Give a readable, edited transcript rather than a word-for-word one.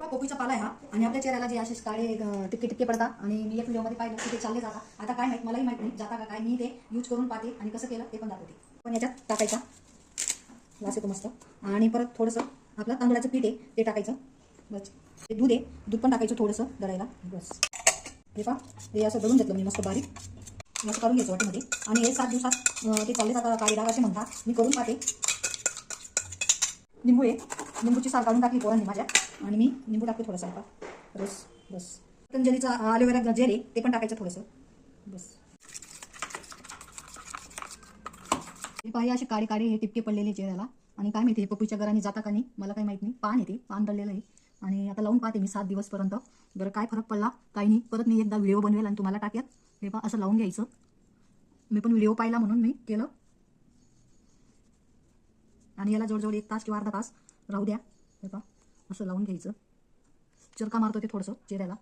पोपईचा पाला आहे हा आणि आपल्या चेहऱ्याला जे असे काळे टिपके टिपके पडतात आणि मी एक व्हिडिओमध्ये पाहिलं की ते चालले जातात। आता काय माहित, मलाही माहित नाही जाता का काय, मी ते यूज करून पाहते आणि कसं केलं ते पण दाखवते। पण याच्यात टाकायचा वास येतो मस्त आणि परत थोडंसं आपलं तांदळाचं पीठ आहे ते टाकायचं बस। ते दूध आहे, दूध पण टाकायचं थोडंसं दळायला बस। हे पहा हे असं दळून घेतलं मी मस्त बारीक, असं काढून घ्यायचं वाटीमध्ये आणि हे 7 दिवसात ते चालले जातात काळे डाग असे म्हणतात। मी करून पाहते। निंबू आहे, निंबूची साल काढून टाकली पोरांनी माझ्या आणि मी निंबू टाकते थोडासा रस बस। पतंजलीचा ॲलोवेरा जेल आहे ते पण टाकायचं थोडंसं बस। हे पाही असे काळे काळे हे टिपके पडलेले चेहऱ्याला आणि काय माहिती हे पपईच्या गराने जाता का नाही मला काही माहित नाही। पान येते, पान दळलेलं आहे आणि आता लावून पाहते मी 7 दिवसपर्यंत, बरं काय फरक पडला काही नाही। परत मी एकदा व्हिडिओ बनवेल आणि तुम्हाला टाकेल। हे पहा असं लावून घ्यायचं, मी पण व्हिडिओ पाहिला म्हणून मी केलं आणि याला जवळजवळ 1 तास किंवा अर्धा तास राहू द्या। हे पहा असं लावून घ्यायचं, चरका मारतो ते थोडंसं चेहऱ्याला।